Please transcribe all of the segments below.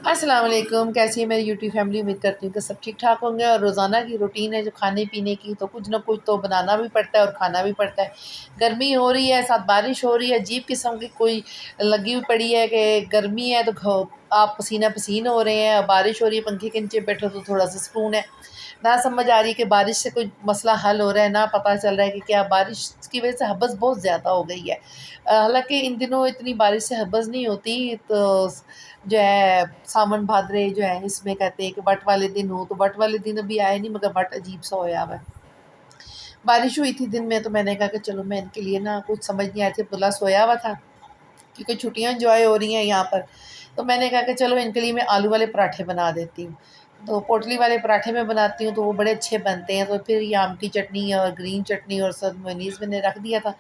अस्सलाम वालेकुम। कैसी है मेरी यूट्यूब फैमिली। उम्मीद करती हूँ कि सब ठीक ठाक होंगे। और रोज़ाना की रूटीन है जो खाने पीने की, तो कुछ ना कुछ तो बनाना भी पड़ता है और खाना भी पड़ता है। गर्मी हो रही है, साथ बारिश हो रही है, अजीब किस्म की कोई लगी हुई पड़ी है कि गर्मी है तो आप पसीना पसीन हो रहे हैं, बारिश हो रही है, पंखे के नीचे बैठो तो थोड़ा सा सुकून है। ना समझ आ रही कि बारिश से कोई मसला हल हो रहा है, ना पता चल रहा है कि क्या बारिश की वजह से हबस बहुत ज़्यादा हो गई है। हालांकि इन दिनों इतनी बारिश से हबस नहीं होती। तो जो है सावन भादरे जो है इसमें कहते हैं कि वट वाले दिन हो, तो वट वाले दिन अभी आए नहीं, मगर वट अजीब सा होया हुआ है। बारिश हुई थी दिन में, तो मैंने कहा कि चलो मैं इनके लिए ना, कुछ समझ नहीं आया था, बुला सोया हुआ था क्योंकि छुट्टियां इंजॉय हो रही हैं यहाँ पर। तो मैंने कहा कि चलो इनके लिए मैं आलू वाले पराठे बना देती हूँ। तो पोटली वाले पराठे मैं बनाती हूँ तो वो बड़े अच्छे बनते हैं। तो फिर ये आम की चटनी और ग्रीन चटनी और सब मेयोनीज़ मैंने रख दिया था।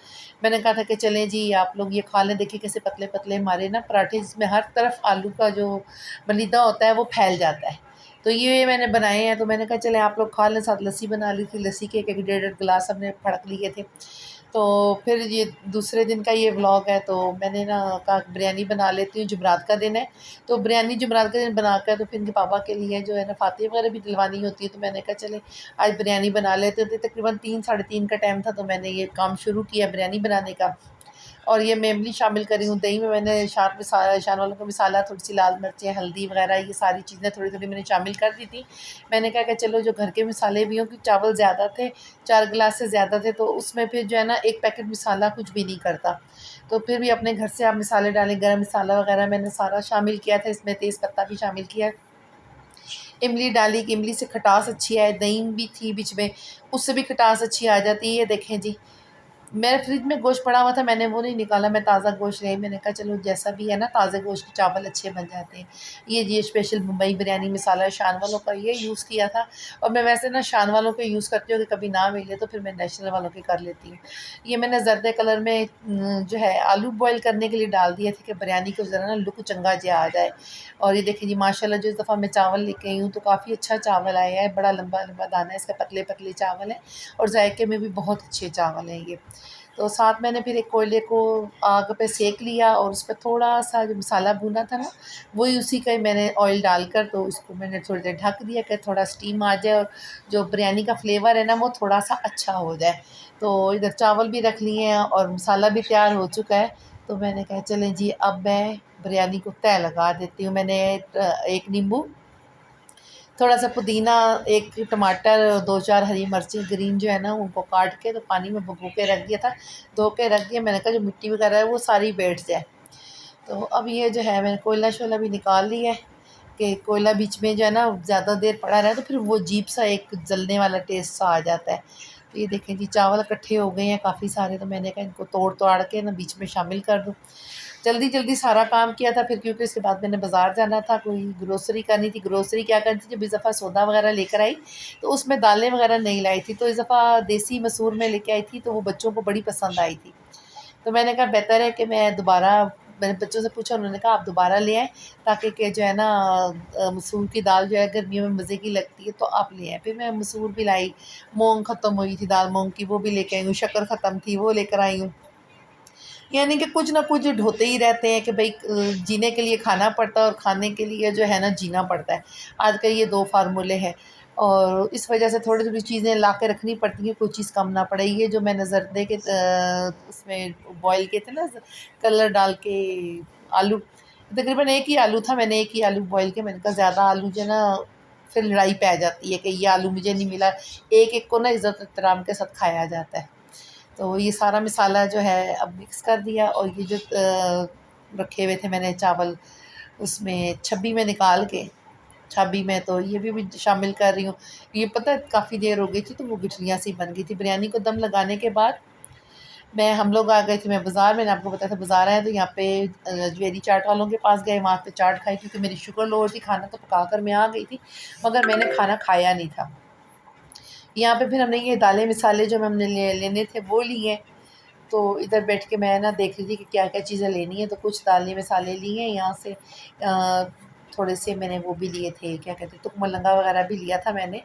मैंने कहा था कि चलें जी आप लोग ये खा लें, देखिए कैसे पतले पतले हमारे ना पराठे, जिसमें हर तरफ आलू का जो मलीदा होता है वो फैल जाता है। तो ये मैंने बनाए हैं, तो मैंने कहा चलें आप लोग खा लें। साथ लस्सी बना ली थी, लस्सी के एक डेढ़ गिलास हमने फड़क लिए थे। तो फिर ये दूसरे दिन का ये व्लॉग है, तो मैंने ना कहा बिरयानी बना लेती हूँ, जुमरात का दिन है। तो बिरयानी जुमरात का दिन बनाकर तो फिर इनके पापा के लिए जो है ना फातिहा वगैरह भी दिलवानी होती है। तो मैंने कहा चले आज बिरयानी बना लेते थे। तकरीबन 3 साढ़े 3 का टाइम था, तो मैंने ये काम शुरू किया बिरयानी बनाने का। और ये मैं इमली शामिल करी हूँ दही में। मैंने शान वालों का मसाला, थोड़ी सी लाल मिर्चें, हल्दी वगैरह, ये सारी चीज़ें थोड़ी थोड़ी मैंने शामिल कर दी थी। मैंने कहा कि चलो जो घर के मसाले भी हों, कि चावल ज़्यादा थे, 4 गिलास से ज़्यादा थे, तो उसमें फिर जो है ना एक पैकेट मसाला कुछ भी नहीं करता। तो फिर भी अपने घर से आप मसाले डालें, गरम मसाला वगैरह मैंने सारा शामिल किया था, इसमें तेज़ पत्ता भी शामिल किया। इमली डाली कि इमली से खटास अच्छी आए, दही भी थी बीच में, उससे भी खटास अच्छी आ जाती है। ये देखें जी, मेरे फ्रिज में गोश्त पड़ा हुआ था, मैंने वो नहीं निकाला, मैं ताज़ा गोश्त ले आई। मैंने कहा चलो जैसा भी है ना, ताज़े गोश्त के चावल अच्छे बन जाते हैं। ये स्पेशल मुंबई बिरयानी मसाला शान वालों का ये यूज़ किया था। और मैं वैसे ना शान वालों के यूज़ करती हूँ कि कभी ना मिले तो फिर मैं नेशनल वालों के कर लेती हूँ। ये मैंने जर्दे कलर में जो है आलू बॉयल करने के लिए डाल दिए थे कि बिरयानी को ज़रा ना लुक चंगा जा आ जाए। और ये देखिए जी माशाल्लाह, जो इस दफ़ा मैं चावल लेके आई हूँ तो काफ़ी अच्छा चावल आया है, बड़ा लंबा लंबा दाना है इसका, पतले पतले चावल है और जायके में भी बहुत अच्छे चावल हैं ये। तो साथ मैंने फिर एक कोयले को आग पे सेक लिया और उस पर थोड़ा-सा जो मसाला भुना था ना, वही उसी का ही मैंने ऑयल डालकर तो उसको मैंने थोड़ी देर ढक दिया कि थोड़ा स्टीम आ जाए और जो बिरयानी का फ्लेवर है ना वो थोड़ा-सा अच्छा हो जाए। तो इधर चावल भी रख लिए हैं और मसाला भी तैयार हो चुका है। तो मैंने कहा चलें जी अब मैं बिरयानी को तय लगा देती हूँ। मैंने 1 नींबू, थोड़ा-सा पुदीना, 1 टमाटर, 2-4 हरी मिर्ची ग्रीन जो है ना उनको काट के तो पानी में भिगो के रख दिया था। धो के रख दिया, मैंने कहा जो मिट्टी वगैरह है वो सारी बैठ जाए। तो अब ये जो है मैंने कोयला-शोयला भी निकाल लिया है कि कोयला बीच में जो है ना ज़्यादा देर पड़ा रहे तो फिर वो अजीब-सा एक जलने वाला टेस्ट सा आ जाता है। तो ये देखें जी चावल इकट्ठे हो गए हैं काफ़ी सारे, तो मैंने कहा इनको तोड़-ताड़ के ना बीच में शामिल कर दूँ। जल्दी-जल्दी सारा काम किया था फिर, क्योंकि उसके बाद मैंने बाज़ार जाना था, कोई ग्रोसरी करनी थी। ग्रोसरी क्या करनी थी, जब इस दफ़ा सौदा वगैरह लेकर आई तो उसमें दालें वगैरह नहीं लाई थी। तो इस दफ़ा देसी मसूर में लेके आई थी, तो वो बच्चों को बड़ी पसंद आई थी। तो मैंने कहा बेहतर है कि मैं दोबारा, मैंने बच्चों से पूछा, उन्होंने कहा आप दोबारा ले आएँ ताकि कि जो है ना मसूर की दाल जो है गर्मियों में मज़े की लगती है, तो आप ले आएँ। फिर मैं मसूर भी लाई, मूँग ख़त्म हुई थी दाल मूँग की, वो भी लेके आई हूँ, शक्कर ख़त्म थी वो लेकर आई हूँ। यानी कि कुछ ना कुछ ढोते ही रहते हैं कि भई जीने के लिए खाना पड़ता है और खाने के लिए जो है ना जीना पड़ता है। आजकल ये 2 फ़ॉर्मूले हैं और इस वजह से थोड़ी-थोड़ी चीज़ें ला के रखनी पड़ती हैं, कोई चीज़ कम ना पड़े। ये जो मैंने ज़र्दे के उसमें बॉयल किए थे ना कलर डाल के आलू, तकरीबन 1 ही आलू था, मैंने 1 ही आलू बॉयल किया। मैंने कहा ज़्यादा आलू जो है ना फिर लड़ाई पै जाती है कि ये आलू मुझे नहीं मिला। एक-एक को ना इज़्ज़त एहतराम के साथ खाया जाता है। तो ये सारा मसाला जो है अब मिक्स कर दिया और ये जो रखे हुए थे मैंने चावल, उसमें छब्बी में निकाल के, छब्बी में तो ये भी शामिल कर रही हूँ। ये पता है काफ़ी देर हो गई थी तो वो गुठलियाँ सी बन गई थी। बिरयानी को दम लगाने के बाद हम लोग आ गए थे, मैं बाज़ार, मैंने आपको बताया था बाज़ार आए तो यहाँ पे ज्वेरी चाट वालों के पास गए, वहाँ पे चाट खाई क्योंकि मेरी शुगर लो थी। खाना तो पका कर मैं आ गई थी मगर मैंने खाना खाया नहीं था। यहाँ पे फिर हमने ये दालें मसाले जो हमने लेने थे वो लिए। तो इधर बैठ के मैं ना देख रही थी कि क्या-क्या चीज़ें लेनी है, तो कुछ दालें मसाले लिए हैं यहाँ से। थोड़े से मैंने वो भी लिए थे, क्या कहते हैं, तुक मलंगा वगैरह भी लिया था मैंने।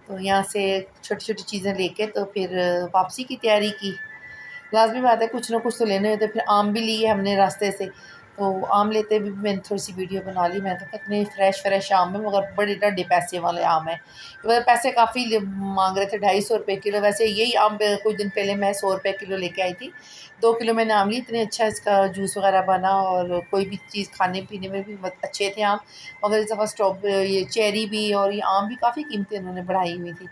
तो यहाँ से छोटी-छोटी चीज़ें लेके तो फिर वापसी की तैयारी की। लाज़मी बात है कुछ ना कुछ तो लेने होते हैं। फिर आम भी लिए हमने रास्ते से, तो आम लेते भी मैंने थोड़ी सी वीडियो बना ली। मैं तो कितने फ्रेश आम है, मगर बड़े ढाडे पैसे वाले आम है। मतलब पैसे काफ़ी मांग रहे थे, 250 रुपये किलो। वैसे यही आम कुछ दिन पहले मैं 100 रुपये किलो लेके आई थी। 2 किलो मैंने आम ली। इतने अच्छा इसका जूस वगैरह बना, और कोई भी चीज़ खाने पीने में भी बहुत अच्छे थे आम। मगर इस दफ़ा ये चेरी भी और ये आम भी काफ़ी कीमतें उन्होंने बढ़ाई हुई थी।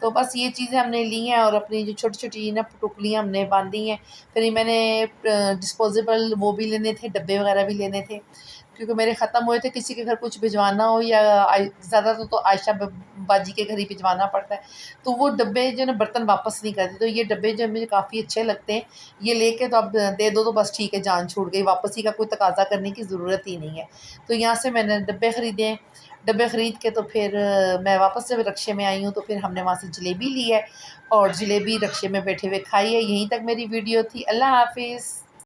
तो बस ये चीज़ें हमने ली हैं, और अपनी जो छोटी-छोटी ना टुकड़ियाँ हमने बाँधी हैं। फिर ये मैंने डिस्पोज़ेबल वो भी लेने थे, डब्बे वग़ैरह भी लेने थे, क्योंकि मेरे ख़त्म हुए थे। किसी के घर कुछ भिजवाना हो, या ज़्यादातर तो आयशा बाजी के घर ही भिजवाना पड़ता है, तो वो डब्बे जो है ना बर्तन वापस नहीं करते। तो ये डब्बे जो मुझे काफ़ी अच्छे लगते हैं। ये लेके तो अब दे दो तो बस ठीक है, जान छूट गई, वापसी का कोई तकाज़ा करने की ज़रूरत ही नहीं है। तो यहाँ से मैंने डब्बे ख़रीदे हैं। डब्बे ख़रीद के तो फिर मैं वापस जब रक्शे में आई हूँ, तो फिर हमने वहाँ से जलेबी ली है, और जलेबी रक्शे में बैठे हुए खाई है। यहीं तक मेरी वीडियो थी। अल्लाह हाफ़िज़।